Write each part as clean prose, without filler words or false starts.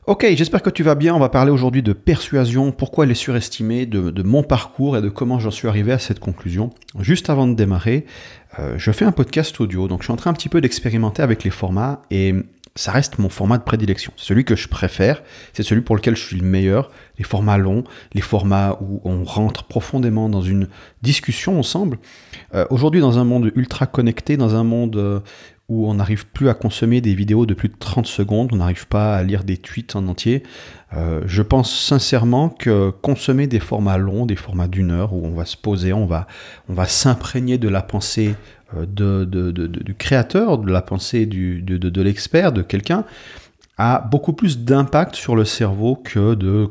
Ok, j'espère que tu vas bien. On va parler aujourd'hui de persuasion, pourquoi elle est surestimée, de mon parcours et de comment j'en suis arrivé à cette conclusion. Juste avant de démarrer, je fais un podcast audio, donc je suis en train un petit peu d'expérimenter avec les formats et ça reste mon format de prédilection. C'est celui que je préfère, c'est celui pour lequel je suis le meilleur. Les formats longs, les formats où on rentre profondément dans une discussion ensemble. Aujourd'hui, dans un monde ultra connecté, dans un monde où on n'arrive plus à consommer des vidéos de plus de 30 secondes, on n'arrive pas à lire des tweets en entier. Je pense sincèrement que consommer des formats longs, des formats d'une heure, où on va se poser, on va s'imprégner de la pensée du créateur, de la pensée de l'expert, de quelqu'un, a beaucoup plus d'impact sur le cerveau que de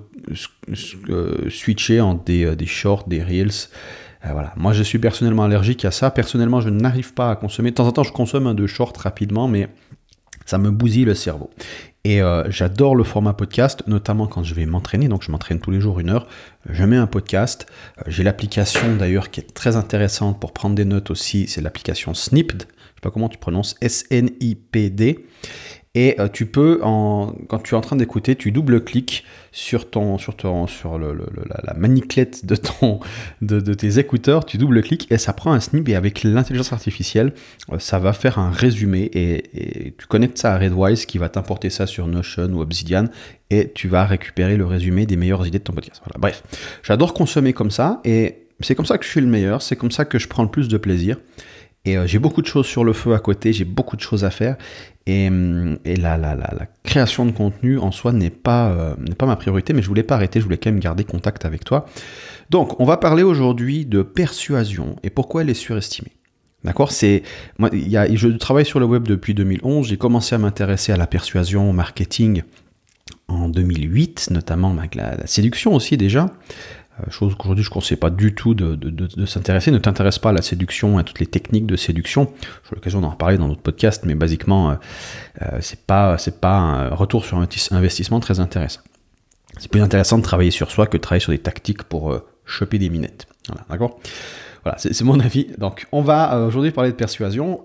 switcher en des shorts, des reels. Voilà. Moi, je suis personnellement allergique à ça. Personnellement, je n'arrive pas à consommer. De temps en temps, je consomme un 2 shorts rapidement, mais ça me bousille le cerveau. Et j'adore le format podcast, notamment quand je vais m'entraîner. Donc, je m'entraîne tous les jours 1 heure. Je mets un podcast. J'ai l'application, d'ailleurs, qui est très intéressante pour prendre des notes aussi. C'est l'application Snipped. Je ne sais pas comment tu prononces. S-N-I-P-D. Et tu peux, quand tu es en train d'écouter, tu double-cliques sur la maniclette de tes écouteurs, tu double-cliques et ça prend un snip et avec l'intelligence artificielle, ça va faire un résumé et tu connectes ça à Redwise qui va t'importer ça sur Notion ou Obsidian et tu vas récupérer le résumé des meilleures idées de ton podcast. Voilà. Bref, j'adore consommer comme ça et c'est comme ça que je suis le meilleur, c'est comme ça que je prends le plus de plaisir. Et j'ai beaucoup de choses sur le feu à côté, j'ai beaucoup de choses à faire. Et la création de contenu en soi n'est pas ma priorité, mais je voulais pas arrêter, je voulais quand même garder contact avec toi. Donc, on va parler aujourd'hui de persuasion et pourquoi elle est surestimée. D'accord ? Je travaille sur le web depuis 2011, j'ai commencé à m'intéresser à la persuasion, au marketing en 2008, notamment avec la séduction aussi déjà. Chose qu'aujourd'hui je ne conseille pas du tout de s'intéresser. Ne t'intéresse pas à la séduction, à toutes les techniques de séduction. J'ai l'occasion d'en reparler dans d'autres podcasts, mais basiquement, c'est pas un retour sur investissement très intéressant. C'est plus intéressant de travailler sur soi que de travailler sur des tactiques pour choper des minettes. Voilà, d'accord ? Voilà, c'est mon avis. Donc, on va aujourd'hui parler de persuasion.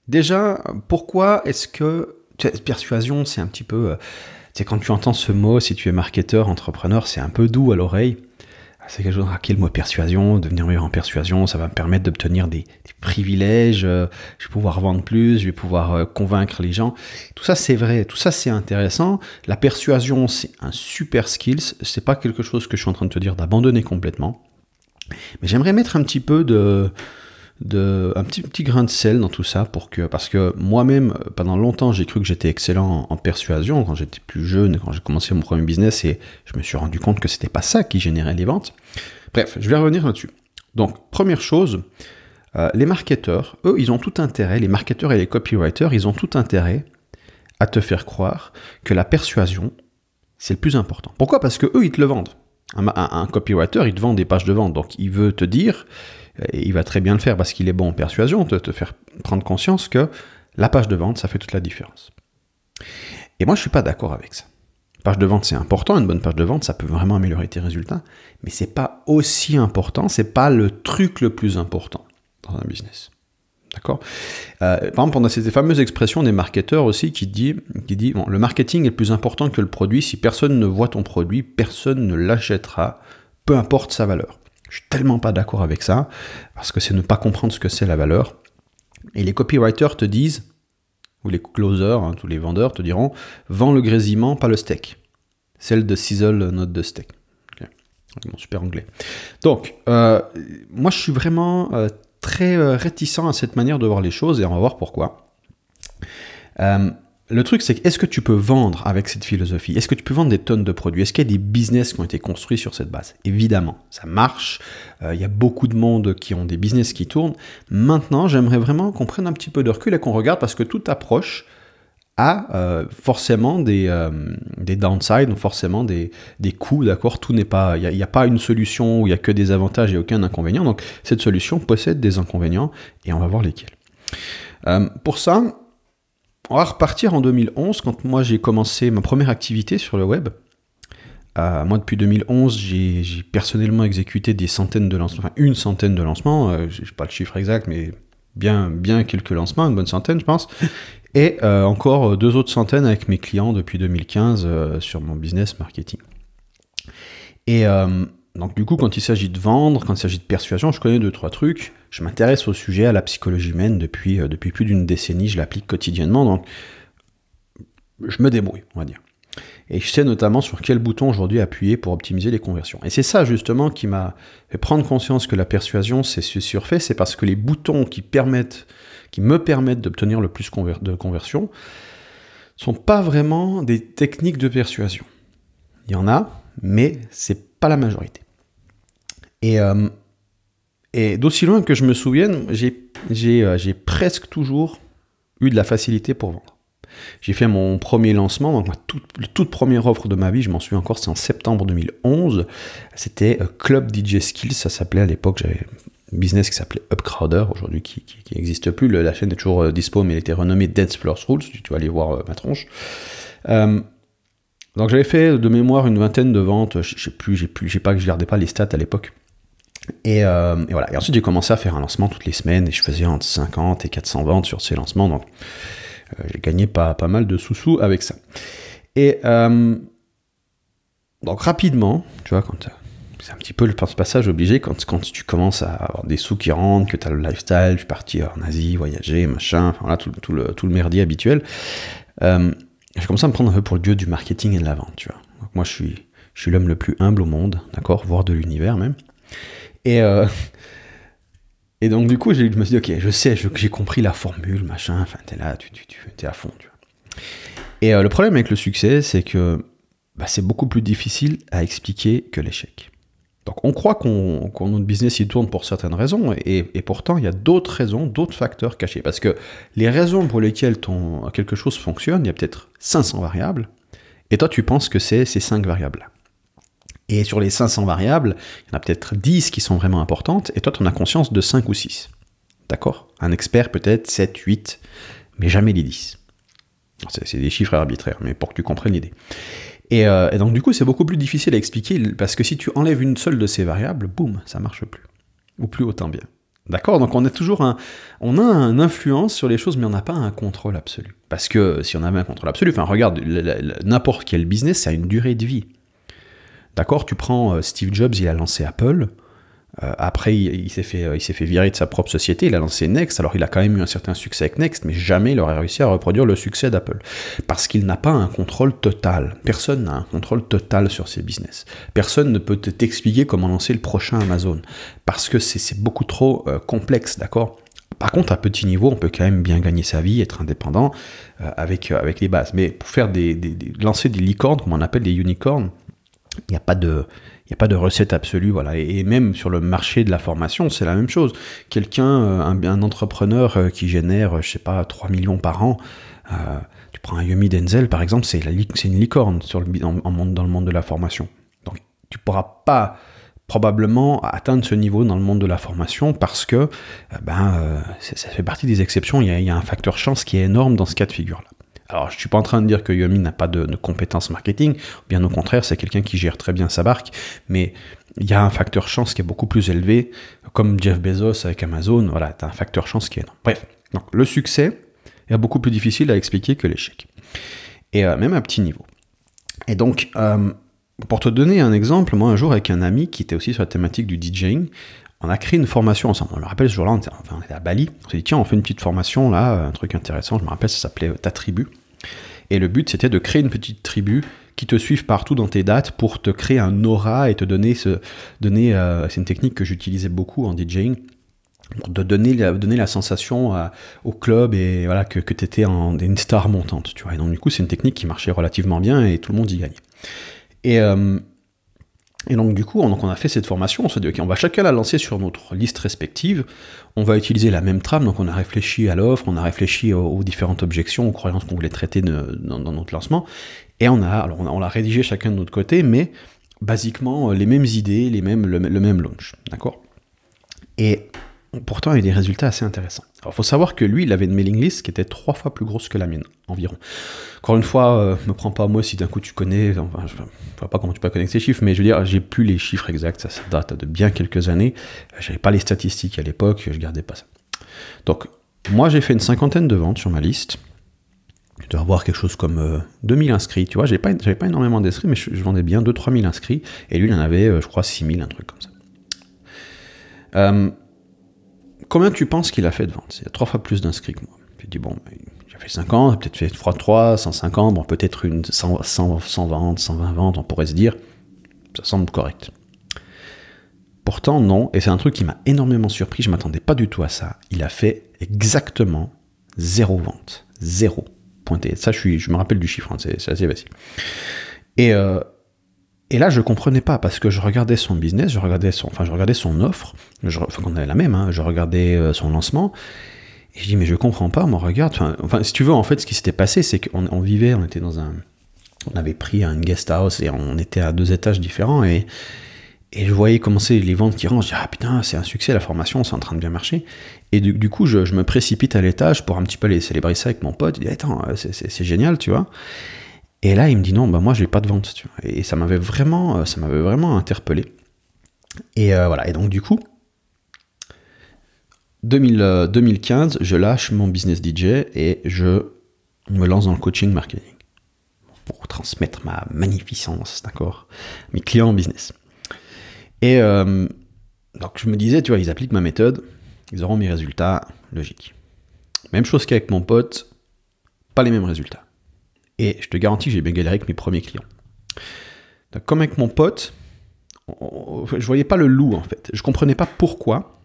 Déjà, pourquoi est-ce que persuasion, c'est un petit peu... C'est quand tu entends ce mot, si tu es marketeur, entrepreneur, c'est un peu doux à l'oreille. C'est quelque chose, quel mot persuasion, devenir meilleur en persuasion, ça va me permettre d'obtenir des privilèges, je vais pouvoir vendre plus, je vais pouvoir convaincre les gens. Tout ça, c'est vrai, tout ça, c'est intéressant. La persuasion, c'est un super skills. C'est pas quelque chose que je suis en train de te dire d'abandonner complètement. Mais j'aimerais mettre un petit peu un petit grain de sel dans tout ça parce que moi-même pendant longtemps j'ai cru que j'étais excellent en persuasion quand j'étais plus jeune, quand j'ai commencé mon premier business et je me suis rendu compte que c'était pas ça qui générait les ventes. Bref, je vais revenir là-dessus. Donc première chose, les marketeurs, eux, ils ont tout intérêt, les marketeurs et les copywriters, ils ont tout intérêt à te faire croire que la persuasion c'est le plus important. Pourquoi ? Parce que eux ils te le vendent. Un copywriter, il te vend des pages de vente, donc il veut te dire, et il va très bien le faire parce qu'il est bon en persuasion, te faire prendre conscience que la page de vente, ça fait toute la différence. Et moi, je ne suis pas d'accord avec ça. Une page de vente, c'est important, une bonne page de vente, ça peut vraiment améliorer tes résultats, mais c'est pas aussi important, c'est pas le truc le plus important dans un business. D'accord ? Par exemple, on a ces fameuses expressions des marketeurs aussi qui dit bon, le marketing est plus important que le produit. Si personne ne voit ton produit, personne ne l'achètera, peu importe sa valeur. Je suis tellement pas d'accord avec ça, parce que c'est ne pas comprendre ce que c'est la valeur. Et les copywriters te disent, ou les closers, tous les vendeurs te diront, vends le grésillement, pas le steak. Celle de sizzle, not de steak. Okay. Mon super anglais. Donc, moi je suis vraiment... très réticent à cette manière de voir les choses et on va voir pourquoi. Le truc, c'est que est-ce que tu peux vendre avec cette philosophie ? Est-ce que tu peux vendre des tonnes de produits ? Est-ce qu'il y a des business qui ont été construits sur cette base ? Évidemment, ça marche. Il y a beaucoup de monde qui ont des business qui tournent. Maintenant, j'aimerais vraiment qu'on prenne un petit peu de recul et qu'on regarde parce que toute approche a forcément des downsides, forcément des coûts, d'accord ? Tout n'est pas, il n'y a pas une solution où il n'y a que des avantages et aucun inconvénient. Donc, cette solution possède des inconvénients et on va voir lesquels. Pour ça, on va repartir en 2011 quand moi j'ai commencé ma première activité sur le web. Moi, depuis 2011, j'ai personnellement exécuté des centaines de lancements, enfin une centaine de lancements, je n'ai pas le chiffre exact, mais bien quelques lancements, une bonne centaine, je pense. Et encore 2 autres centaines avec mes clients depuis 2015 sur mon business marketing. Et donc du coup, quand il s'agit de vendre, quand il s'agit de persuasion, je connais 2-3 trucs. Je m'intéresse au sujet, à la psychologie humaine depuis plus d'une décennie. Je l'applique quotidiennement, donc je me débrouille, on va dire. Et je sais notamment sur quel bouton aujourd'hui appuyer pour optimiser les conversions. Et c'est ça justement qui m'a fait prendre conscience que la persuasion, c'est surfait, c'est parce que les boutons qui me permettent d'obtenir le plus de conversions sont pas vraiment des techniques de persuasion. Il y en a, mais c'est pas la majorité. Et d'aussi loin que je me souvienne, j'ai presque toujours eu de la facilité pour vendre. J'ai fait mon premier lancement, donc la toute première offre de ma vie, je m'en souviens encore, c'est en septembre 2011. C'était Club DJ Skills, ça s'appelait à l'époque, j'avais un business qui s'appelait Upcrowder, aujourd'hui qui n'existe plus. La chaîne est toujours dispo, mais elle était renommée Dance Floor Rules, tu vas aller voir ma tronche. Donc j'avais fait de mémoire une vingtaine de ventes, je gardais pas les stats à l'époque. Et voilà. Et ensuite j'ai commencé à faire un lancement toutes les semaines et je faisais entre 50 et 400 ventes sur ces lancements. Donc j'ai gagné pas mal de sous-sous avec ça. Et donc rapidement, tu vois, c'est un petit peu le passage obligé quand tu commences à avoir des sous qui rentrent, que tu as le lifestyle, je suis parti en Asie, voyager, machin, enfin voilà, tout le merdier habituel. J'ai commencé à me prendre un peu pour le dieu du marketing et de la vente, tu vois. Donc moi, je suis l'homme le plus humble au monde, d'accord, voire de l'univers même. Et donc, du coup, je me suis dit, ok, je sais, j'ai compris la formule, machin, enfin, t'es là, t'es à fond, tu vois. Et le problème avec le succès, c'est que c'est beaucoup plus difficile à expliquer que l'échec. Donc, on croit qu'on notre business, il tourne pour certaines raisons, et pourtant, il y a d'autres raisons, d'autres facteurs cachés. Parce que les raisons pour lesquelles quelque chose fonctionne, il y a peut-être 500 variables, et toi, tu penses que c'est ces 5 variables-là. Et sur les 500 variables, il y en a peut-être 10 qui sont vraiment importantes, et toi, tu en as conscience de 5 ou 6. D'accord? Un expert, peut-être 7, 8, mais jamais les 10. C'est des chiffres arbitraires, mais pour que tu comprennes l'idée. Et donc, du coup, c'est beaucoup plus difficile à expliquer, parce que si tu enlèves une seule de ces variables, boum, ça marche plus. Ou plus autant bien. D'accord? Donc, on a une influence sur les choses, mais on n'a pas un contrôle absolu. Parce que si on avait un contrôle absolu, enfin, regarde, n'importe quel business, ça a une durée de vie. D'accord, tu prends Steve Jobs, il a lancé Apple. Après, il s'est fait virer de sa propre société. Il a lancé Next. Alors, il a quand même eu un certain succès avec Next, mais jamais il aurait réussi à reproduire le succès d'Apple. Parce qu'il n'a pas un contrôle total. Personne n'a un contrôle total sur ses business. Personne ne peut t'expliquer comment lancer le prochain Amazon. Parce que c'est beaucoup trop complexe, d'accord ? Par contre, à petit niveau, on peut quand même bien gagner sa vie, être indépendant avec les bases. Mais pour faire lancer des licornes, comme on appelle des unicorns, il n'y a pas de recette absolue, voilà. Et même sur le marché de la formation, c'est la même chose. Quelqu'un, un entrepreneur qui génère, je sais pas, 3 millions par an, tu prends un Yomi Denzel, par exemple, c'est une licorne dans le monde de la formation. Donc, tu ne pourras pas probablement atteindre ce niveau dans le monde de la formation parce que ça fait partie des exceptions. Il y a un facteur chance qui est énorme dans ce cas de figure-là. Alors, je ne suis pas en train de dire que Yomi n'a pas de compétences marketing, bien au contraire, c'est quelqu'un qui gère très bien sa barque, mais il y a un facteur chance qui est beaucoup plus élevé, comme Jeff Bezos avec Amazon, voilà, tu as un facteur chance qui est énorme. Bref, donc le succès est beaucoup plus difficile à expliquer que l'échec, et même à petit niveau. Et donc, pour te donner un exemple, moi un jour avec un ami qui était aussi sur la thématique du DJing, on a créé une formation ensemble. Je me rappelle ce jour-là, on était à Bali. On s'est dit, tiens, on fait une petite formation là, un truc intéressant. Je me rappelle, ça s'appelait Ta Tribu. Et le but, c'était de créer une petite tribu qui te suive partout dans tes dates pour te créer un aura et te donner c'est une technique que j'utilisais beaucoup en DJing, pour te donner la sensation au club et voilà, que tu étais une star montante. Tu vois. Et donc, du coup, c'est une technique qui marchait relativement bien et tout le monde y gagnait. Et donc du coup, on a fait cette formation, on s'est dit ok, on va chacun la lancer sur notre liste respective, on va utiliser la même trame, donc on a réfléchi à l'offre, on a réfléchi aux différentes objections, aux croyances qu'on voulait traiter dans notre lancement, et on l'a rédigé chacun de notre côté, mais basiquement les mêmes idées, le même launch, d'accord ? Et pourtant, il y a des résultats assez intéressants. Alors, il faut savoir que lui, il avait une mailing list qui était 3 fois plus grosse que la mienne, environ. Encore une fois, me prends pas à moi si d'un coup tu connais, enfin, je ne vois pas comment tu peux connaître ces chiffres, mais je veux dire, j'ai plus les chiffres exacts, ça date de bien quelques années. J'avais pas les statistiques à l'époque, je gardais pas ça. Donc, moi, j'ai fait une 50aine de ventes sur ma liste, je dois avoir quelque chose comme 2000 inscrits, tu vois, j'avais pas énormément d'inscrits, mais je vendais bien 2-3 000 inscrits, et lui, il en avait, je crois, 6 000, un truc comme ça. Combien tu penses qu'il a fait de ventes? Il y a 3 fois plus d'inscrits que moi. J'ai dit, bon, j'ai fait 50, peut-être fait x3, 150, bon, peut-être une 100 ventes, 120 ventes, on pourrait se dire, ça semble correct. Pourtant, non, et c'est un truc qui m'a énormément surpris, je ne m'attendais pas du tout à ça. Il a fait exactement 0 vente. 0. Pointé. Ça, je me rappelle du chiffre, hein, c'est assez facile. Et là, je comprenais pas, parce que je regardais son business, je regardais son offre, on avait la même, hein, je regardais son lancement, et je dis, mais je comprends pas, moi, regarde, enfin, si tu veux, en fait, ce qui s'était passé, c'est qu'on était on avait pris un guest house, et on était à 2 étages différents, et je voyais commencer les ventes qui rentrent, je dis, ah putain, c'est un succès, la formation, c'est en train de bien marcher. Et du coup, je me précipite à l'étage pour un petit peu aller célébrer ça avec mon pote, il dit, attends, c'est génial, tu vois. Et là, il me dit, non, bah moi, je n'ai pas de vente, tu vois. Et ça m'avait vraiment interpellé. Et voilà, et donc du coup, 2015, je lâche mon business DJ et je me lance dans le coaching marketing pour transmettre ma magnificence, d'accord, mes clients en business. Et donc je me disais, tu vois, ils appliquent ma méthode, ils auront mes résultats, logique. Même chose qu'avec mon pote, pas les mêmes résultats. Et je te garantis que j'ai bien galéré avec mes premiers clients. Donc, comme avec mon pote, je voyais pas le loup en fait. Je comprenais pas pourquoi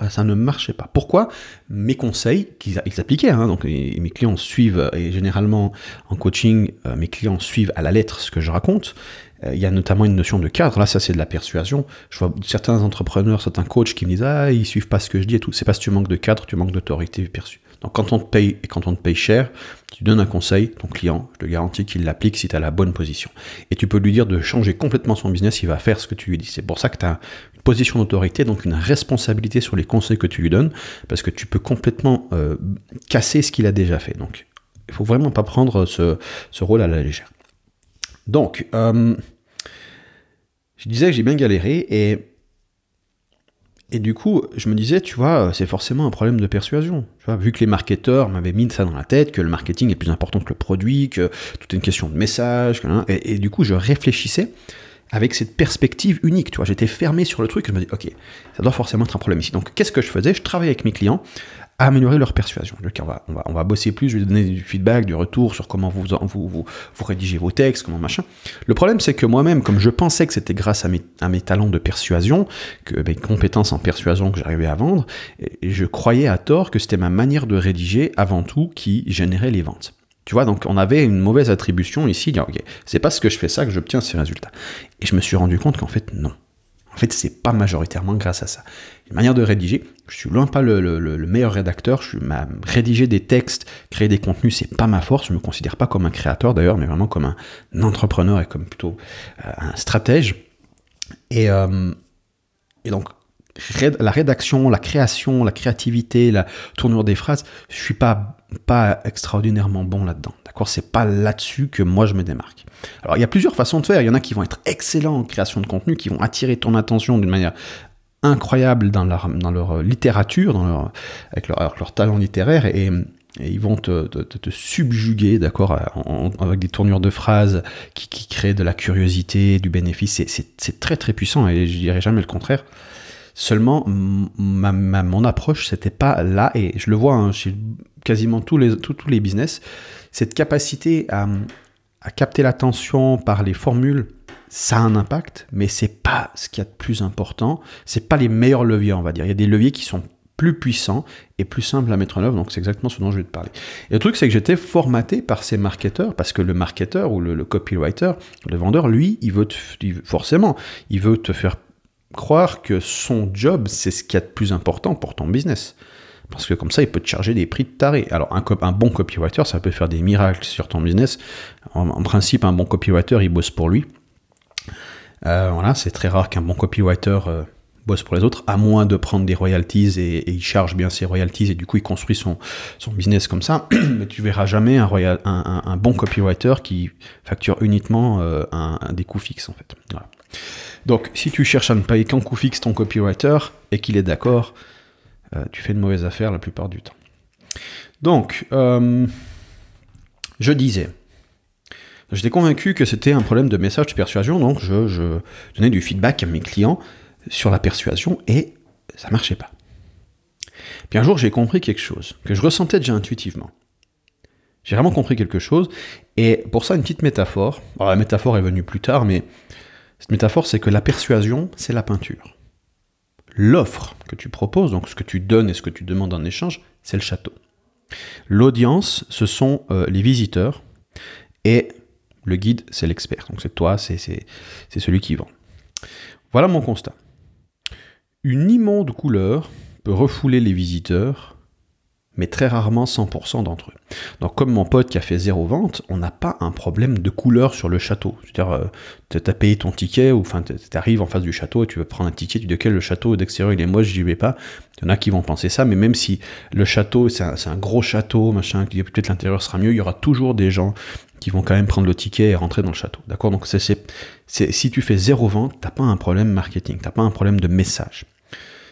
ça ne marchait pas. Pourquoi mes conseils, qu'ils appliquaient, hein, donc mes clients suivent, et généralement en coaching, mes clients suivent à la lettre ce que je raconte. Il y a notamment une notion de cadre, là ça c'est de la persuasion. Je vois certains entrepreneurs, certains coachs qui me disent « Ah, ils suivent pas ce que je dis et tout ». C'est parce que tu manques de cadre, tu manques d'autorité perçue. Donc quand on te paye et quand on te paye cher, tu donnes un conseil, ton client, je te garantis qu'il l'applique si tu as la bonne position. Et tu peux lui dire de changer complètement son business, il va faire ce que tu lui dis. C'est pour ça que tu as une position d'autorité, donc une responsabilité sur les conseils que tu lui donnes, parce que tu peux complètement casser ce qu'il a déjà fait. Donc il ne faut vraiment pas prendre ce rôle à la légère. Donc, je disais que j'ai bien galéré et du coup, je me disais, tu vois, c'est forcément un problème de persuasion. Tu vois, vu que les marketeurs m'avaient mis ça dans la tête, que le marketing est plus important que le produit, que tout est une question de message, et du coup, je réfléchissais avec cette perspective unique. Tu vois, j'étais fermé sur le truc, et je me dis, ok, ça doit forcément être un problème ici. Donc, qu'est-ce que je faisais? Je travaillais avec mes clients à améliorer leur persuasion. Donc, on va bosser plus, je vais donner du feedback, du retour sur comment vous rédigez vos textes, comment machin. Le problème, c'est que moi-même, comme je pensais que c'était grâce à mes talents de persuasion, que mes compétences en persuasion que j'arrivais à vendre, et je croyais à tort que c'était ma manière de rédiger avant tout qui générait les ventes. Tu vois, donc on avait une mauvaise attribution ici, dire ok, c'est parce que je fais ça que j'obtiens ces résultats. Et je me suis rendu compte qu'en fait, non. En fait, c'est pas majoritairement grâce à ça. Une manière de rédiger, je suis loin pas le meilleur rédacteur, rédiger des textes, créer des contenus, c'est pas ma force, je me considère pas comme un créateur d'ailleurs, mais vraiment comme un entrepreneur et comme plutôt un stratège. Et donc, la rédaction, la création, la créativité, la tournure des phrases, je suis pas extraordinairement bon là-dedans. D'accord, c'est pas là-dessus que moi je me démarque. Alors il y a plusieurs façons de faire. Il y en a qui vont être excellents en création de contenu, qui vont attirer ton attention d'une manière incroyable dans leur littérature, avec leur talent littéraire, et ils vont te subjuguer, d'accord, avec des tournures de phrases qui créent de la curiosité, du bénéfice. C'est très très puissant et je dirais jamais le contraire. Seulement, mon approche, c'était pas là, et je le vois hein, chez quasiment tous les business, cette capacité à capter l'attention par les formules, ça a un impact, mais c'est pas ce qu'il y a de plus important, c'est pas les meilleurs leviers, on va dire. Il y a des leviers qui sont plus puissants et plus simples à mettre en œuvre, donc c'est exactement ce dont je vais te parler. Et le truc, c'est que j'étais formaté par ces marketeurs, parce que le marketeur ou le copywriter, le vendeur, lui, il veut te faire croire que son job, c'est ce qu'il y a de plus important pour ton business. Parce que comme ça, il peut te charger des prix de taré. Alors, un bon copywriter, ça peut faire des miracles sur ton business. En principe, un bon copywriter, il bosse pour lui. Voilà, c'est très rare qu'un bon copywriter bosse pour les autres, à moins de prendre des royalties et il charge bien ses royalties et du coup, il construit son business comme ça. Mais tu verras jamais un bon copywriter qui facture uniquement des coûts fixes, en fait. Voilà. Donc, si tu cherches à ne payer qu'en coût fixe ton copywriter et qu'il est d'accord, tu fais une mauvaise affaire la plupart du temps. Donc, je disais, j'étais convaincu que c'était un problème de message de persuasion, donc je donnais du feedback à mes clients sur la persuasion et ça marchait pas. Puis un jour, j'ai compris quelque chose que je ressentais déjà intuitivement. J'ai vraiment compris quelque chose et pour ça, une petite métaphore. Alors, la métaphore est venue plus tard, mais cette métaphore, c'est que la persuasion, c'est la peinture. L'offre que tu proposes, donc ce que tu donnes et ce que tu demandes en échange, c'est le château. L'audience, ce sont les visiteurs et le guide, c'est l'expert. Donc c'est toi, c'est celui qui vend. Voilà mon constat. Une immonde couleur peut refouler les visiteurs, mais très rarement 100% d'entre eux. Donc comme mon pote qui a fait 0 vente, on n'a pas un problème de couleur sur le château. C'est-à-dire, tu as payé ton ticket, ou enfin tu arrives en face du château et tu veux prendre un ticket, tu dis que le château d'extérieur il est moche, j'y vais pas. Il y en a qui vont penser ça, mais même si le château, c'est un gros château, machin, peut-être l'intérieur sera mieux, il y aura toujours des gens qui vont quand même prendre le ticket et rentrer dans le château. D'accord? Donc si tu fais 0 vente, t'as pas un problème marketing, t'as pas un problème de message.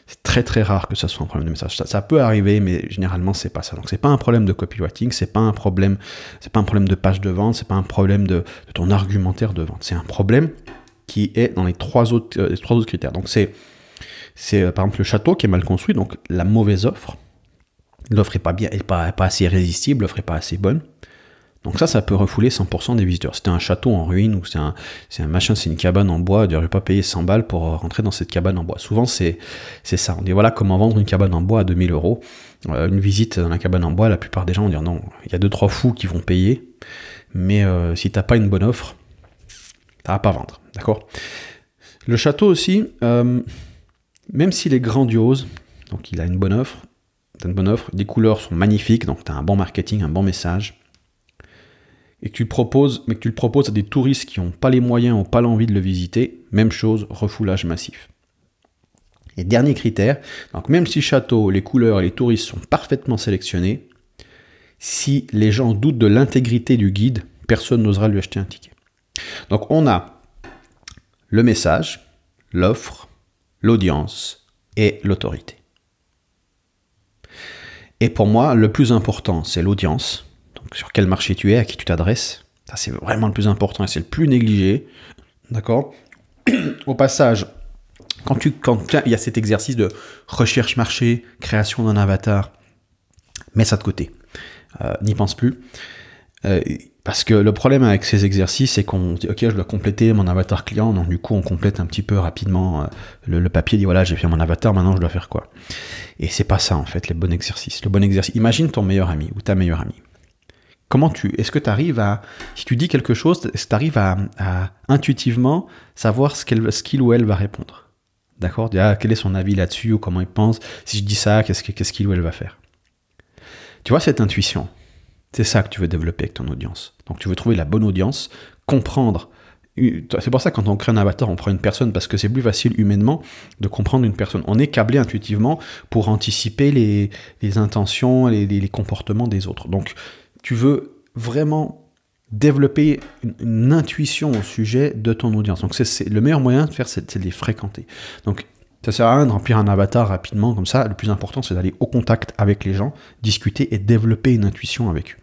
C'est très très rare que ça soit un problème de message. Ça peut arriver, mais généralement c'est pas ça. Donc c'est pas un problème de copywriting, c'est pas un problème de page de vente, c'est pas un problème de ton argumentaire de vente. C'est un problème qui est dans les trois autres critères. Donc c'est par exemple le château qui est mal construit, donc la mauvaise offre. L'offre est pas bien, est pas assez irrésistible, l'offre est pas assez bonne. Donc ça peut refouler 100% des visiteurs. C'était un château en ruine ou c'est un machin, c'est une cabane en bois, je n'aurais pas payé 100 balles pour rentrer dans cette cabane en bois. Souvent c'est ça. On dit voilà comment vendre une cabane en bois à 2000 €. Une visite dans la cabane en bois, la plupart des gens vont dire non, il y a 2-3 fous qui vont payer, mais si t'as pas une bonne offre, t'as pas à vendre. D'accord? Le château aussi, même s'il est grandiose, donc il a une bonne offre, les couleurs sont magnifiques, donc t'as un bon marketing, un bon message, et que tu le proposes à des touristes qui n'ont pas les moyens, n'ont pas l'envie de le visiter, même chose, refoulage massif. Et dernier critère, donc même si le château, les couleurs et les touristes sont parfaitement sélectionnés, si les gens doutent de l'intégrité du guide, personne n'osera lui acheter un ticket. Donc on a le message, l'offre, l'audience et l'autorité. Et pour moi, le plus important, c'est l'audience. Donc sur quel marché tu es, à qui tu t'adresses. Ça, c'est vraiment le plus important et c'est le plus négligé. D'accord? Au passage, quand il y a cet exercice de recherche marché, création d'un avatar, mets ça de côté. N'y pense plus. Parce que le problème avec ces exercices, c'est qu'on dit, ok, je dois compléter mon avatar client, donc du coup, on complète un petit peu rapidement le papier, dit voilà, j'ai fait mon avatar, maintenant je dois faire quoi? Et c'est pas ça, en fait, le bon exercice. Le bon exercice, imagine ton meilleur ami ou ta meilleure amie. Est-ce que tu arrives si tu dis quelque chose, est-ce que tu arrives à intuitivement savoir ce qu'il ou elle va répondre? D'accord? Quel est son avis là-dessus ou comment il pense? Si je dis ça, qu'est-ce qu'il ou elle va faire? Tu vois, cette intuition, c'est ça que tu veux développer avec ton audience. Donc tu veux trouver la bonne audience, comprendre. C'est pour ça que quand on crée un avatar, on prend une personne parce que c'est plus facile humainement de comprendre une personne. On est câblé intuitivement pour anticiper les intentions, les comportements des autres. Donc tu veux vraiment développer une intuition au sujet de ton audience. Donc c'est le meilleur moyen de faire, c'est de les fréquenter. Donc ça sert à rien de remplir un avatar rapidement comme ça. Le plus important, c'est d'aller au contact avec les gens, discuter et développer une intuition avec eux.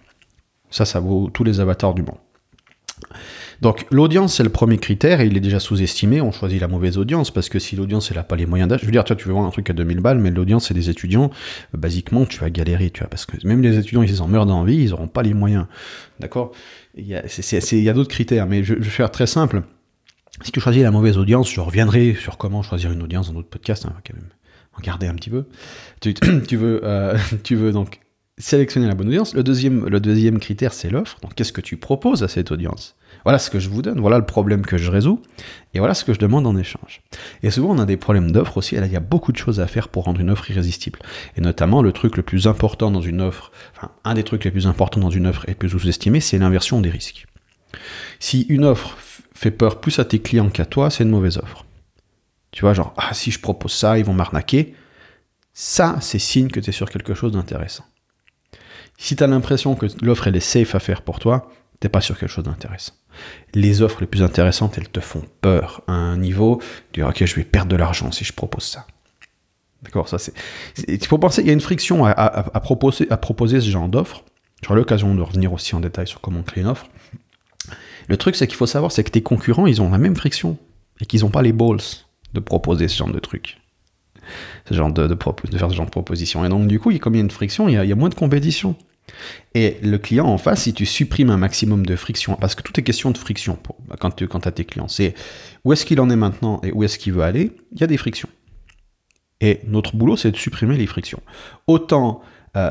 Ça vaut tous les avatars du monde. Donc l'audience, c'est le premier critère et il est déjà sous-estimé. On choisit la mauvaise audience parce que si l'audience, elle n'a pas les moyens d'achat, je veux dire, tu veux vendre un truc à 2000 balles, mais l'audience, c'est des étudiants, basiquement, tu vas galérer, tu vois, parce que même les étudiants, ils en meurent d'envie, ils n'auront pas les moyens. D'accord? Il y a d'autres critères, mais je vais faire très simple. Si tu choisis la mauvaise audience, je reviendrai sur comment choisir une audience dans d'autres podcasts, hein, on va quand même en garder un petit peu. Tu veux donc sélectionner la bonne audience. Le deuxième critère, c'est l'offre. Donc, qu'est-ce que tu proposes à cette audience? Voilà ce que je vous donne, voilà le problème que je résous, et voilà ce que je demande en échange. Et souvent, on a des problèmes d'offre aussi, et là, il y a beaucoup de choses à faire pour rendre une offre irrésistible. Et notamment, le truc le plus important dans une offre, un des trucs les plus importants dans une offre et le plus sous-estimé, c'est l'inversion des risques. Si une offre fait peur plus à tes clients qu'à toi, c'est une mauvaise offre. Tu vois, genre, si je propose ça, ils vont m'arnaquer. Ça, c'est signe que tu es sur quelque chose d'intéressant. Si tu as l'impression que l'offre, elle est safe à faire pour toi, tu n'es pas sur quelque chose d'intéressant. Les offres les plus intéressantes, elles te font peur à un niveau, tu dis, ok, je vais perdre de l'argent si je propose ça. D'accord, ça c'est. Il faut penser, il y a une friction à proposer ce genre d'offre. J'aurai l'occasion de revenir aussi en détail sur comment créer une offre. Le truc, c'est qu'il faut savoir, c'est que tes concurrents, ils ont la même friction et qu'ils n'ont pas les balls de proposer ce genre de truc. Ce genre de faire ce genre de proposition. Et donc, du coup, comme il y a une friction, il y a moins de compétition. Et le client en face, si tu supprimes un maximum de friction, parce que tout est question de friction quand tu as tes clients, c'est où est-ce qu'il en est maintenant et où est-ce qu'il veut aller, il y a des frictions. Et notre boulot, c'est de supprimer les frictions. Autant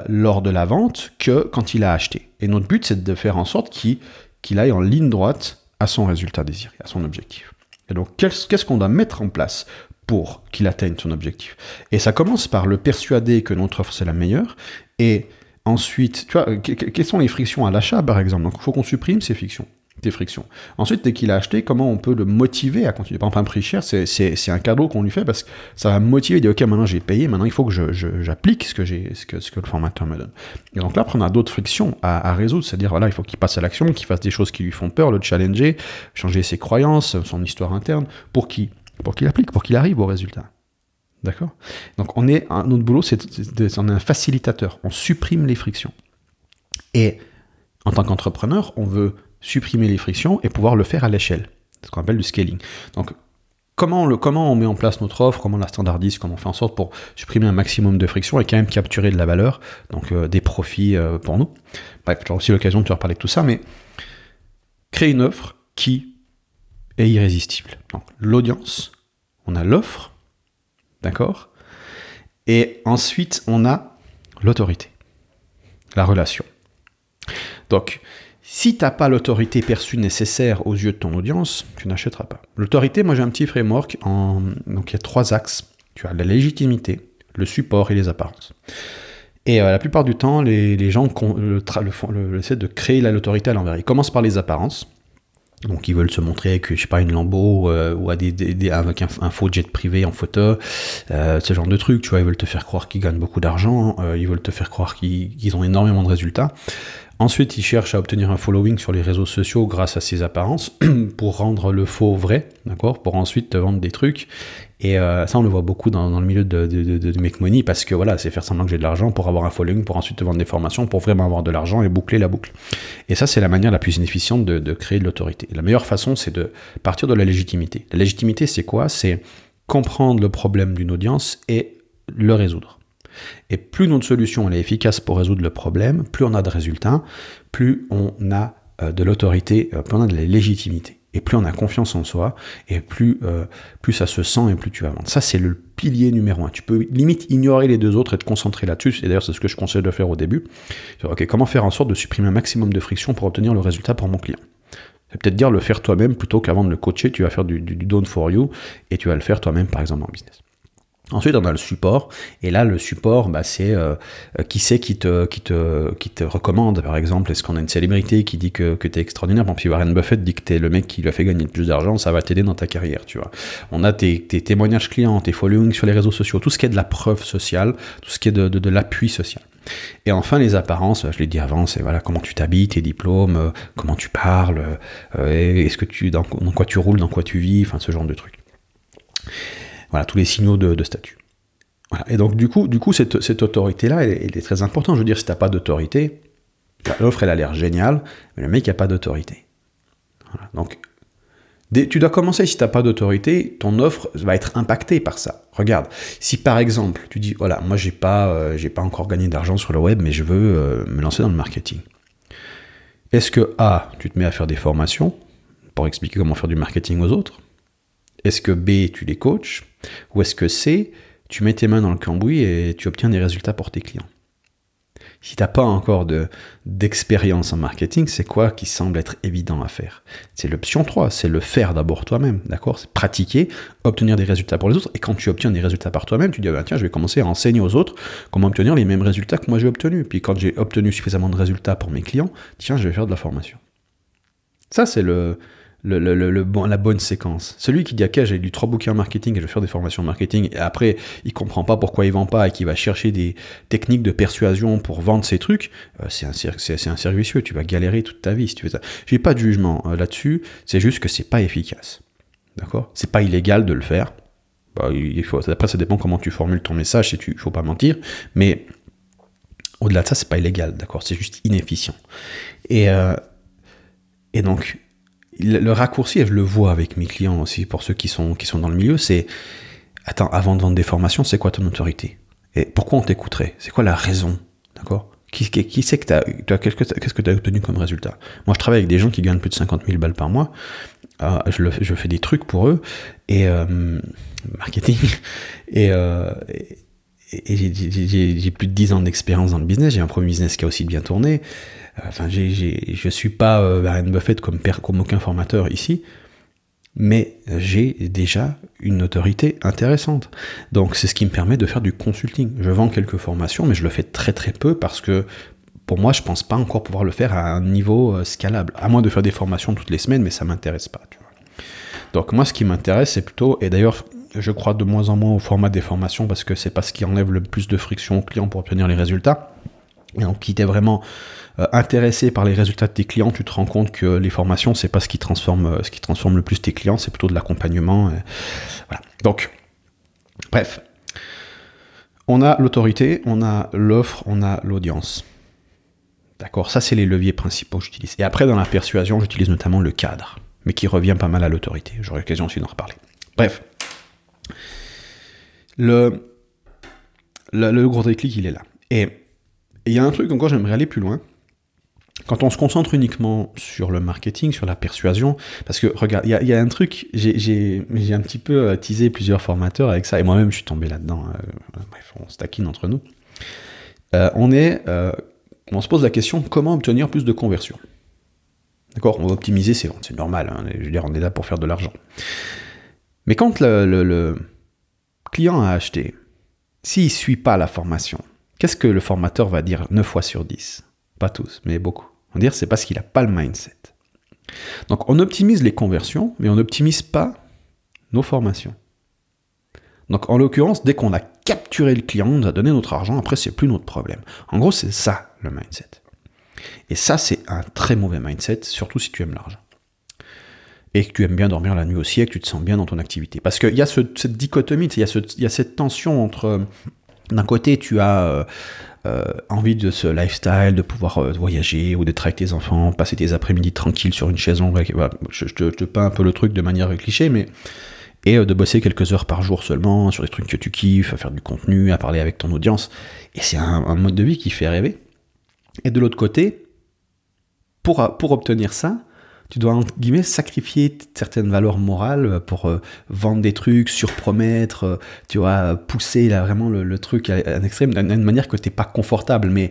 lors de la vente que quand il a acheté. Et notre but, c'est de faire en sorte qu'il aille en ligne droite à son résultat désiré, à son objectif. Et donc, qu'est-ce qu'on doit mettre en place pour qu'il atteigne son objectif? Et ça commence par le persuader que notre offre, c'est la meilleure. Et ensuite, tu vois, quelles sont les frictions à l'achat, par exemple? Donc, il faut qu'on supprime ces frictions. Ensuite, dès qu'il a acheté, comment on peut le motiver à continuer? Par exemple, un prix cher, c'est un cadeau qu'on lui fait parce que ça va me motiver, il dit, ok, maintenant j'ai payé, maintenant il faut que j'applique ce que le formateur me donne. Et donc là, après, on a d'autres frictions à résoudre, c'est-à-dire, voilà, il faut qu'il passe à l'action, qu'il fasse des choses qui lui font peur, le challenger, changer ses croyances, son histoire interne, pour qu'il applique, pour qu'il arrive au résultat. D'accord? Donc, notre boulot, on est un facilitateur, on supprime les frictions. Et en tant qu'entrepreneur, on veut supprimer les frictions et pouvoir le faire à l'échelle, ce qu'on appelle du scaling. Donc, comment on met en place notre offre, comment on la standardise, comment on fait en sorte pour supprimer un maximum de frictions et quand même capturer de la valeur, donc des profits pour nous. Bref, j'aurai aussi l'occasion de te reparler de tout ça, mais créer une offre qui est irrésistible. Donc, l'audience, on a l'offre, d'accord? Et ensuite, on a l'autorité, la relation. Donc, si tu n'as pas l'autorité perçue nécessaire aux yeux de ton audience, tu n'achèteras pas. L'autorité, moi j'ai un petit framework, donc il y a 3 axes. Tu as la légitimité, le support et les apparences. Et la plupart du temps, les gens essaient de créer l'autorité à l'envers. Ils commencent par les apparences. Donc ils veulent se montrer avec, je sais pas, une Lambo ou avec un faux jet privé en photo, ce genre de trucs, tu vois, ils veulent te faire croire qu'ils gagnent beaucoup d'argent, ils veulent te faire croire qu'ils ont énormément de résultats. Ensuite, ils cherchent à obtenir un following sur les réseaux sociaux grâce à ces apparences pour rendre le faux vrai, d'accord, pour ensuite te vendre des trucs. Et ça, on le voit beaucoup dans le milieu de Make Money parce que voilà, c'est faire semblant que j'ai de l'argent pour avoir un following, pour ensuite te vendre des formations, pour vraiment avoir de l'argent et boucler la boucle. Et ça, c'est la manière la plus inefficiente de créer de l'autorité. La meilleure façon, c'est de partir de la légitimité. La légitimité, c'est quoi? C'est comprendre le problème d'une audience et le résoudre. Et plus notre solution elle est efficace pour résoudre le problème, plus on a de résultats, plus on a de l'autorité, plus on a de la légitimité. Et plus on a confiance en soi, et plus ça se sent, et plus tu vas vendre. Ça, c'est le pilier numéro 1. Tu peux limite ignorer les deux autres et te concentrer là-dessus. Et d'ailleurs, c'est ce que je conseille de faire au début. Ok, comment faire en sorte de supprimer un maximum de friction pour obtenir le résultat pour mon client? C'est peut-être dire le faire toi-même plutôt qu'avant de le coacher, tu vas faire du done for you, et tu vas le faire toi-même, par exemple, en business. Ensuite, on a le support, et là, le support, c'est qui c'est qui te recommande, par exemple. Est-ce qu'on a une célébrité qui dit que tu es extraordinaire? Par exemple, si Warren Buffett dit que tu es le mec qui lui a fait gagner le plus d'argent, ça va t'aider dans ta carrière, tu vois. On a tes témoignages clients, tes followings sur les réseaux sociaux, tout ce qui est de la preuve sociale, tout ce qui est de l'appui social. Et enfin, les apparences, je l'ai dit avant, c'est voilà, comment tu t'habilles, tes diplômes, comment tu parles, est-ce que dans quoi tu roules, dans quoi tu vis, enfin, ce genre de trucs. Voilà, tous les signaux de statut. Voilà. Et donc, du coup cette autorité-là, elle est très importante. Je veux dire, si tu n'as pas d'autorité, l'offre, elle a l'air géniale, mais le mec n'a pas d'autorité. Voilà. Donc, tu dois commencer, si tu n'as pas d'autorité, ton offre va être impactée par ça. Regarde, si par exemple, tu dis, voilà, moi, j'ai pas encore gagné d'argent sur le web, mais je veux me lancer dans le marketing. Est-ce que, A, tu te mets à faire des formations pour expliquer comment faire du marketing aux autres? Est-ce que B, tu les coaches? Ou est-ce que C, tu mets tes mains dans le cambouis et tu obtiens des résultats pour tes clients? Si tu n'as pas encore d'expérience en marketing, c'est quoi qui semble être évident à faire? C'est l'option 3, c'est le faire d'abord toi-même, d'accord? C'est pratiquer, obtenir des résultats pour les autres, et quand tu obtiens des résultats par toi-même, tu dis, tiens, je vais commencer à enseigner aux autres comment obtenir les mêmes résultats que moi j'ai obtenus. Puis quand j'ai obtenu suffisamment de résultats pour mes clients, tiens, je vais faire de la formation. Ça, c'est la bonne séquence. Celui qui dit ok, j'ai lu 3 bouquins en marketing et je vais faire des formations en marketing, et après il comprend pas pourquoi il vend pas et qui va chercher des techniques de persuasion pour vendre ses trucs, c'est un cercle vicieux, tu vas galérer toute ta vie si tu fais ça. J'ai pas de jugement là-dessus, c'est juste que c'est pas efficace. D'accord? C'est pas illégal de le faire. Bah, après, ça dépend comment tu formules ton message, il ne faut pas mentir, mais au-delà de ça, c'est pas illégal, d'accord? C'est juste inefficient. Et donc, le raccourci, et je le vois avec mes clients aussi, pour ceux qui sont dans le milieu, c'est, attends, avant de vendre des formations, c'est quoi ton autorité? Et pourquoi on t'écouterait? C'est quoi la raison? D'accord? Qui c'est que qu'est-ce que tu as obtenu comme résultat? Moi, je travaille avec des gens qui gagnent plus de 50 000 balles par mois. Je fais des trucs pour eux, et marketing, et j'ai plus de 10 ans d'expérience dans le business. J'ai un premier business qui a aussi bien tourné. Enfin, je suis pas Warren Buffett comme aucun formateur ici, mais j'ai déjà une autorité intéressante. Donc c'est ce qui me permet de faire du consulting. Je vends quelques formations, mais je le fais très très peu parce que pour moi, je pense pas encore pouvoir le faire à un niveau scalable. À moins de faire des formations toutes les semaines, mais ça m'intéresse pas, tu vois. Donc moi, ce qui m'intéresse, c'est plutôt, et d'ailleurs, je crois de moins en moins au format des formations parce que c'est pas ce qui enlève le plus de friction aux clients pour obtenir les résultats. Et donc, qui t'es vraiment intéressé par les résultats de tes clients, tu te rends compte que les formations, c'est pas ce qui transforme le plus tes clients, c'est plutôt de l'accompagnement. Voilà. Donc, bref, on a l'autorité, on a l'offre, on a l'audience. D'accord, ça c'est les leviers principaux que j'utilise. Et après, dans la persuasion, j'utilise notamment le cadre, mais qui revient pas mal à l'autorité. J'aurai l'occasion aussi d'en reparler. Bref, le gros déclic, il est là. Et il y a un truc encore, j'aimerais aller plus loin. Quand on se concentre uniquement sur le marketing, sur la persuasion, parce que regarde, il y a un truc, j'ai un petit peu teasé plusieurs formateurs avec ça, et moi-même je suis tombé là-dedans. Bref, on se taquine entre nous. On se pose la question, comment obtenir plus de conversions? D'accord, on va optimiser, c'est normal, hein, je veux dire, on est là pour faire de l'argent. Mais quand le client a acheté, s'il ne suit pas la formation, qu'est-ce que le formateur va dire 9 fois sur 10? Pas tous, mais beaucoup. On va dire c'est parce qu'il n'a pas le mindset. Donc on optimise les conversions, mais on n'optimise pas nos formations. Donc en l'occurrence, dès qu'on a capturé le client, on nous a donné notre argent, après c'est plus notre problème. En gros, c'est ça le mindset. Et ça, c'est un très mauvais mindset, surtout si tu aimes l'argent. Et que tu aimes bien dormir la nuit aussi, et que tu te sens bien dans ton activité. Parce qu'il y a cette dichotomie, il y a cette tension entre, d'un côté, tu as envie de ce lifestyle, de pouvoir voyager, ou d'être avec tes enfants, passer tes après-midi tranquilles sur une chaise longue, voilà, je te peins un peu le truc de manière cliché, mais et de bosser quelques heures par jour seulement, sur des trucs que tu kiffes, à faire du contenu, à parler avec ton audience, et c'est un mode de vie qui fait rêver. Et de l'autre côté, pour obtenir ça, tu dois, entre guillemets, sacrifier certaines valeurs morales pour vendre des trucs, surpromettre, tu vois, pousser là, vraiment le truc à un extrême, d'une manière que tu n'es pas confortable. Mais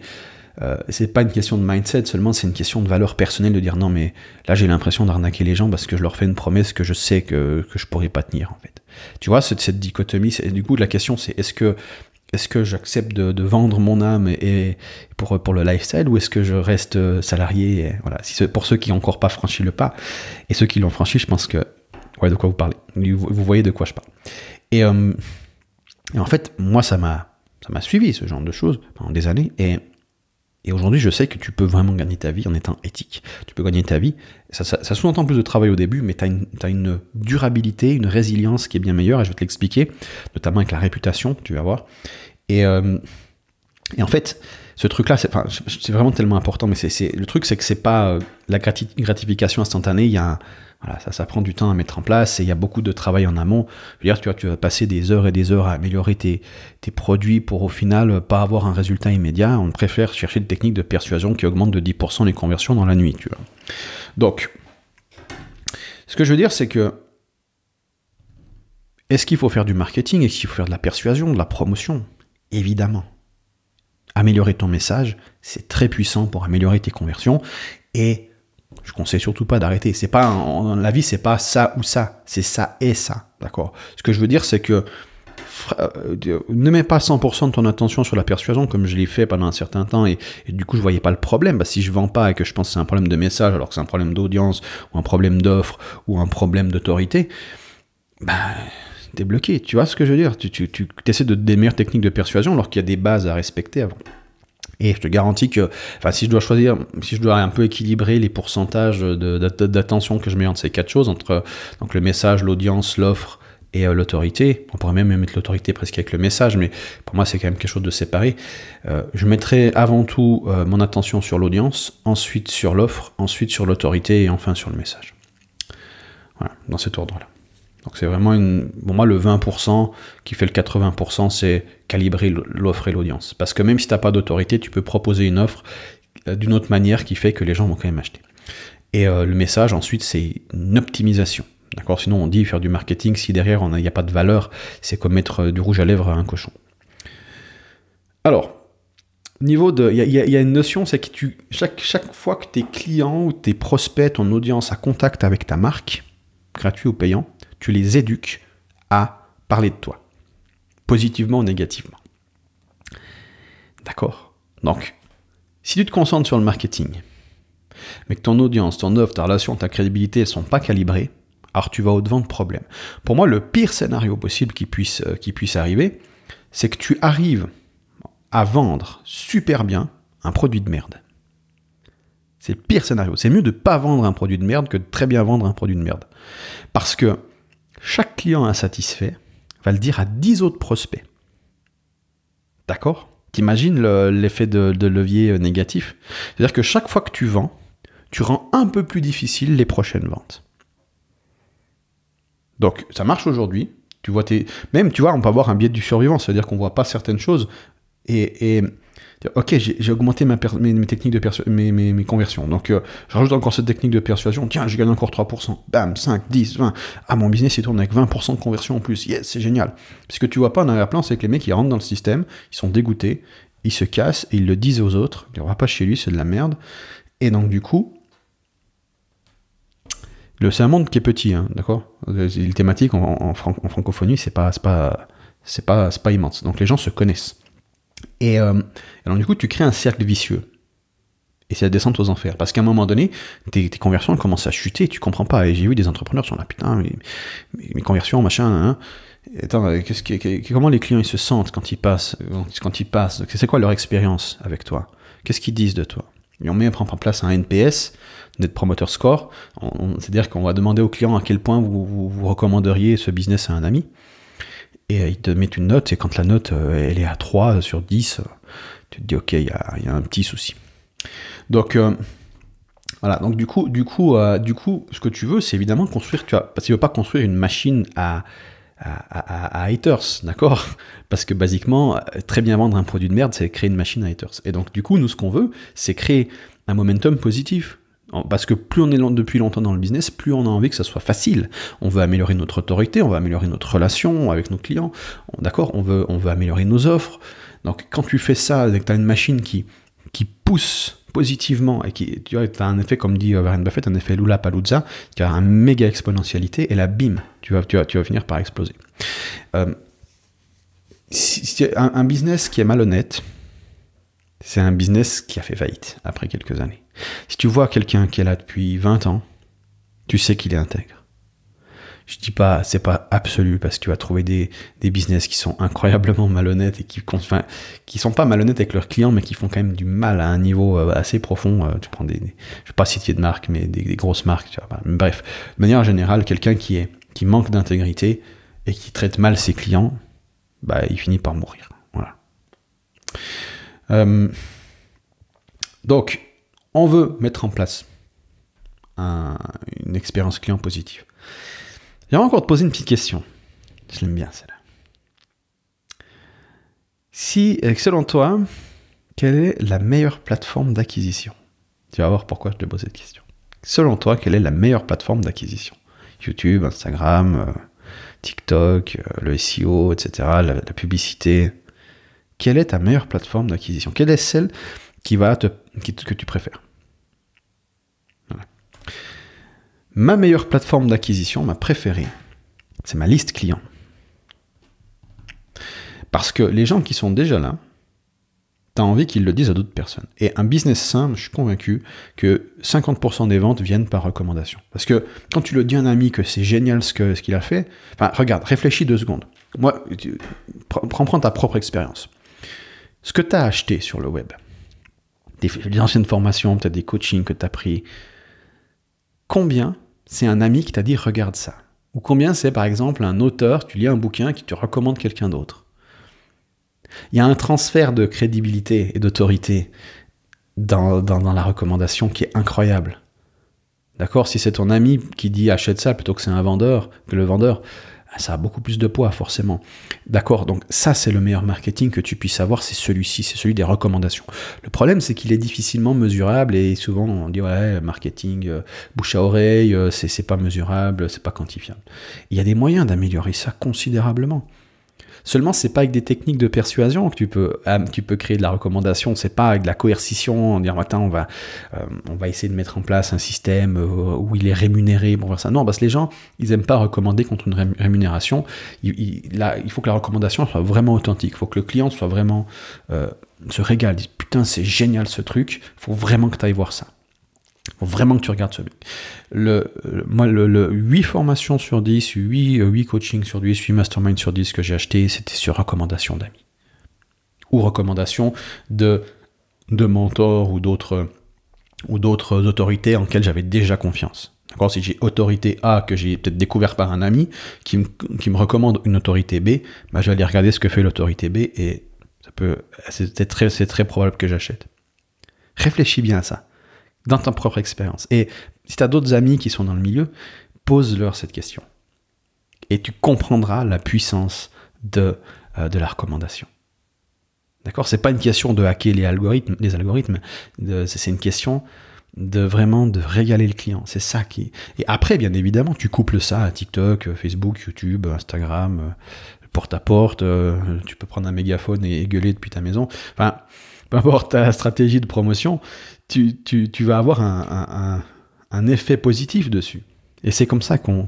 c'est pas une question de mindset seulement, c'est une question de valeur personnelle, de dire non, mais là j'ai l'impression d'arnaquer les gens parce que je leur fais une promesse que je sais que je pourrais pas tenir, en fait. Tu vois, cette dichotomie, du coup, la question c'est est-ce que j'accepte de vendre mon âme et pour le lifestyle, ou est-ce que je reste salarié et, voilà. Pour ceux qui n'ont encore pas franchi le pas, et ceux qui l'ont franchi, je pense que ouais, de quoi vous parlez. Vous voyez de quoi je parle. Et en fait, moi, ça m'a suivi, ce genre de choses, pendant des années. Et aujourd'hui, je sais que tu peux vraiment gagner ta vie en étant éthique. Tu peux gagner ta vie. Ça sous-entend plus de travail au début, mais tu as une durabilité, une résilience qui est bien meilleure, et je vais te l'expliquer, notamment avec la réputation, tu vas voir. Et en fait, ce truc-là, c'est vraiment tellement important, mais le truc, c'est que c'est pas la gratification instantanée. Voilà, ça prend du temps à mettre en place, et il y a beaucoup de travail en amont. Je veux dire, tu vas passer des heures et des heures à améliorer tes produits pour au final pas avoir un résultat immédiat. On préfère chercher des techniques de persuasion qui augmentent de 10% les conversions dans la nuit, tu vois. Donc, ce que je veux dire, c'est que est-ce qu'il faut faire du marketing? Est-ce qu'il faut faire de la persuasion, de la promotion? Évidemment. Améliorer ton message, c'est très puissant pour améliorer tes conversions, et je conseille surtout pas d'arrêter. C'est pas la vie, c'est pas ça ou ça, c'est ça et ça, d'accord? Ce que je veux dire, c'est que ne mets pas 100% de ton attention sur la persuasion, comme je l'ai fait pendant un certain temps, et du coup je voyais pas le problème. Bah, si je vends pas et que je pense que c'est un problème de message alors que c'est un problème d'audience, ou un problème d'offre, ou un problème d'autorité, bah t'es bloqué. Tu vois ce que je veux dire? Tu essaies des meilleures techniques de persuasion alors qu'il y a des bases à respecter avant. Et je te garantis que, si je dois un peu équilibrer les pourcentages d'attention que je mets entre ces quatre choses, entre donc le message, l'audience, l'offre et l'autorité. On pourrait même mettre l'autorité presque avec le message, mais pour moi, c'est quand même quelque chose de séparé. Je mettrai avant tout mon attention sur l'audience, ensuite sur l'offre, ensuite sur l'autorité et enfin sur le message. Voilà, dans cet ordre-là. Donc c'est vraiment pour moi, le 20% qui fait le 80%, c'est calibrer l'offre et l'audience. Parce que même si tu n'as pas d'autorité, tu peux proposer une offre d'une autre manière qui fait que les gens vont quand même acheter. Et le message, ensuite, c'est une optimisation. D'accord ? Sinon, on dit faire du marketing, si derrière, il n'y a pas de valeur, c'est comme mettre du rouge à lèvres à un cochon. Alors, il y a une notion, c'est que chaque fois que tes clients ou tes prospects, ton audience a contact avec ta marque, gratuit ou payant, tu les éduques à parler de toi, positivement ou négativement. D'accord ? Donc, si tu te concentres sur le marketing, mais que ton audience, ton offre, ta relation, ta crédibilité ne sont pas calibrées, alors tu vas au-devant de problèmes. Pour moi, le pire scénario possible qui puisse arriver, c'est que tu arrives à vendre super bien un produit de merde. C'est le pire scénario. C'est mieux de ne pas vendre un produit de merde que de très bien vendre un produit de merde. Parce que chaque client insatisfait va le dire à 10 autres prospects. D'accord ? T'imagines l'effet de levier négatif ? C'est-à-dire que chaque fois que tu vends, tu rends un peu plus difficile les prochaines ventes. Donc, ça marche aujourd'hui. Tu vois, on peut avoir un biais du survivant, c'est-à-dire qu'on ne voit pas certaines choses et ok, j'ai augmenté mes techniques de mes conversions. Donc, je rajoute encore cette technique de persuasion. Tiens, je gagne encore 3%. Bam, 5, 10, 20. Ah, mon business, il tourne avec 20% de conversion en plus. Yes, c'est génial. Ce que tu vois pas dans la plan, c'est que les mecs, ils rentrent dans le système, ils sont dégoûtés, ils se cassent et ils le disent aux autres. Il ne va pas chez lui, c'est de la merde. Et donc, du coup, c'est un monde qui est petit, hein, d'accord ? Les thématiques en francophonie, c'est pas immense. Donc, les gens se connaissent. Et alors du coup, tu crées un cercle vicieux. Et c'est la descente aux enfers. Parce qu'à un moment donné, tes conversions elles commencent à chuter, tu comprends pas. Et j'ai vu des entrepreneurs qui sont là, putain, mes conversions, machin, hein. Attends, comment les clients ils se sentent quand ils passent c'est quoi leur expérience avec toi ? Qu'est-ce qu'ils disent de toi ? Et on met en place un NPS, Net Promoter Score. C'est-à-dire qu'on va demander aux clients à quel point vous recommanderiez ce business à un ami. Et ils te mettent une note, et quand la note elle est à 3 sur 10, tu te dis ok, il y a un petit souci. Donc voilà, donc du coup, ce que tu veux, c'est évidemment construire, parce que tu veux pas construire une machine à haters, d'accord ? Parce que basiquement, très bien vendre un produit de merde, c'est créer une machine à haters. Et donc du coup, nous ce qu'on veut, c'est créer un momentum positif. Parce que plus on est depuis longtemps dans le business, plus on a envie que ça soit facile. On veut améliorer notre autorité, on veut améliorer notre relation avec nos clients, d'accord ? On veut améliorer nos offres. Donc quand tu fais ça, tu as une machine qui pousse positivement et tu as un effet, comme dit Warren Buffett, un effet Lollapalooza, qui a un méga exponentialité et là, bim, tu vas finir par exploser. Un business qui est malhonnête, c'est un business qui a fait faillite après quelques années. Si tu vois quelqu'un qui est là depuis 20 ans, tu sais qu'il est intègre. Je dis pas, c'est pas absolu, parce que tu vas trouver des business qui sont incroyablement malhonnêtes et qui sont pas malhonnêtes avec leurs clients, mais qui font quand même du mal à un niveau assez profond. Tu prends je vais pas citer de marques, mais des grosses marques. Tu vois. Bref, de manière générale, quelqu'un qui manque d'intégrité et qui traite mal ses clients, il finit par mourir. Voilà. Donc, on veut mettre en place une expérience client positive. J'aimerais encore te poser une petite question. Je l'aime bien, celle-là. Selon toi, quelle est la meilleure plateforme d'acquisition ? Tu vas voir pourquoi je te pose cette question. Selon toi, quelle est la meilleure plateforme d'acquisition ? YouTube, Instagram, TikTok, le SEO, etc., la publicité. Quelle est ta meilleure plateforme d'acquisition ? Quelle est celle que tu préfères ? Voilà. Ma meilleure plateforme d'acquisition, ma préférée, c'est ma liste client. Parce que les gens qui sont déjà là, tu as envie qu'ils le disent à d'autres personnes. Et un business simple, je suis convaincu que 50% des ventes viennent par recommandation. Parce que quand tu le dis à un ami que c'est génial ce qu'il a fait, regarde, réfléchis 2 secondes. Moi, prends ta propre expérience. Ce que tu as acheté sur le web, des anciennes formations, peut-être des coachings que tu as pris, combien c'est un ami qui t'a dit regarde ça, Ou combien c'est, par exemple, un auteur, tu lis un bouquin qui te recommande quelqu'un d'autre. Il y a un transfert de crédibilité et d'autorité dans la recommandation qui est incroyable. D'accord ? Si c'est ton ami qui dit achète ça plutôt que c'est un vendeur, que le vendeur, ça a beaucoup plus de poids forcément. D'accord ? Donc ça, c'est le meilleur marketing que tu puisses avoir, c'est celui-ci, c'est celui des recommandations. Le problème, c'est qu'il est difficilement mesurable et souvent on dit ouais, marketing, bouche à oreille, c'est pas mesurable, c'est pas quantifiable. Il y a des moyens d'améliorer ça considérablement. Seulement, c'est pas avec des techniques de persuasion que tu peux créer de la recommandation. C'est pas avec de la coercition, en disant attends, on va essayer de mettre en place un système où il est rémunéré pour faire ça. Non, parce que les gens, ils aiment pas recommander contre une rémunération. Il faut que la recommandation soit vraiment authentique. Il faut que le client soit vraiment se régale. Dise putain, c'est génial ce truc. Il faut vraiment que tu ailles voir ça. Il faut vraiment que tu regardes ce mec. Moi, 8 formations sur 10, 8 coachings sur 10, 8 masterminds sur 10 que j'ai acheté, c'était sur recommandation d'amis. Ou recommandation de mentors ou d'autres autorités en lesquelles j'avais déjà confiance. D'accord ? Si j'ai autorité A que j'ai peut-être découvert par un ami qui me recommande une autorité B, bah, je vais aller regarder ce que fait l'autorité B et c'est très probable que j'achète. Réfléchis bien à ça. Dans ta propre expérience. Et si tu as d'autres amis qui sont dans le milieu, pose-leur cette question. Et tu comprendras la puissance de la recommandation. D'accord ? C'est pas une question de hacker les algorithmes, c'est une question de vraiment de régaler le client. C'est ça qui... Et après, bien évidemment, tu couples ça à TikTok, Facebook, YouTube, Instagram, porte-à-porte, tu peux prendre un mégaphone et gueuler depuis ta maison. Enfin, peu importe ta stratégie de promotion, tu vas avoir un effet positif dessus. Et c'est comme ça qu'on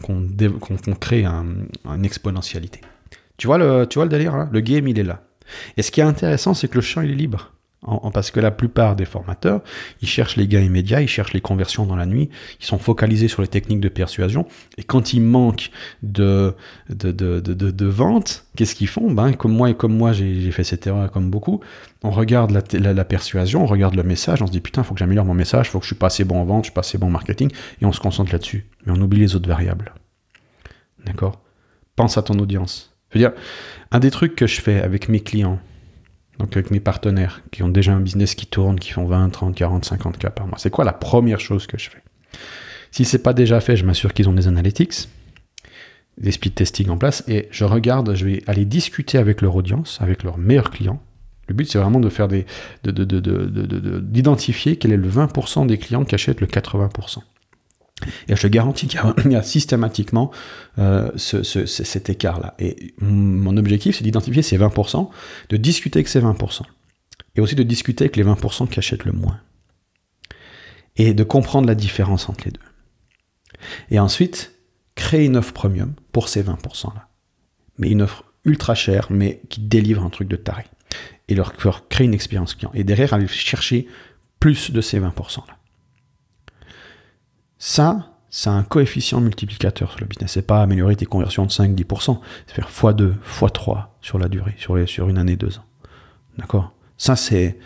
crée une exponentialité. Tu vois le délire, là ? Le game, il est là. Et ce qui est intéressant, c'est que le champ, il est libre. Parce que la plupart des formateurs, ils cherchent les gains immédiats, ils cherchent les conversions dans la nuit, ils sont focalisés sur les techniques de persuasion, et quand il manque de vente, qu'est-ce qu'ils font ? Comme moi, j'ai fait cette erreur comme beaucoup, on regarde la persuasion, on regarde le message, on se dit putain, il faut que j'améliore mon message, il faut que je suis pas assez bon en vente, je suis pas assez bon en marketing, et on se concentre là-dessus, mais on oublie les autres variables. D'accord ? Pense à ton audience. Je veux dire, un des trucs que je fais avec mes clients, donc avec mes partenaires qui ont déjà un business qui tourne, qui font 20, 30, 40, 50 cas par mois. C'est quoi la première chose que je fais ? Si ce n'est pas déjà fait, je m'assure qu'ils ont des analytics, des speed testing en place, et je vais aller discuter avec leur audience, avec leurs meilleurs clients. Le but, c'est vraiment de faire d'identifier quel est le 20% des clients qui achètent le 80%. Et je te garantis qu'il y a systématiquement cet écart-là. Et mon objectif, c'est d'identifier ces 20%, de discuter avec ces 20%. Et aussi de discuter avec les 20% qui achètent le moins. Et de comprendre la différence entre les deux. Et ensuite, créer une offre premium pour ces 20%-là. Mais une offre ultra chère, mais qui délivre un truc de taré. Et leur créer une expérience client. Et derrière, aller chercher plus de ces 20%-là. Ça, c'est un coefficient multiplicateur sur le business. C'est pas améliorer tes conversions de 5-10%. C'est faire x2, x3 sur la durée, sur une année, 2 ans. D'accord ? Ça, c'est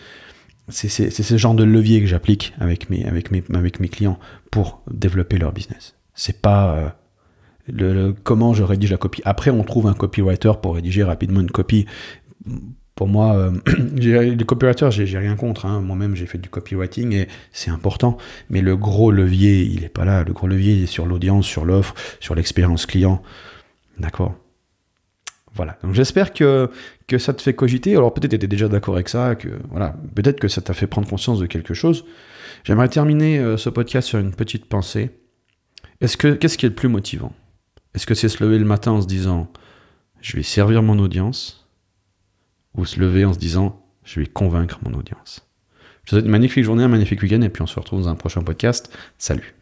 ce genre de levier que j'applique avec mes clients pour développer leur business. C'est pas comment je rédige la copie. Après, on trouve un copywriter pour rédiger rapidement une copie. Pour moi, les copywriters, j'ai rien contre. Moi-même, j'ai fait du copywriting et c'est important. Mais le gros levier, il n'est pas là. Le gros levier, il est sur l'audience, sur l'offre, sur l'expérience client. D'accord ? Voilà. Donc, j'espère que ça te fait cogiter. Alors, peut-être que tu étais déjà d'accord avec ça. Peut-être que ça t'a fait prendre conscience de quelque chose. J'aimerais terminer ce podcast sur une petite pensée. Qu'est-ce qui est le plus motivant ? Est-ce que c'est se lever le matin en se disant « Je vais servir mon audience » ou se lever en se disant « Je vais convaincre mon audience ». Je te souhaite une magnifique journée, un magnifique week-end, et puis on se retrouve dans un prochain podcast. Salut.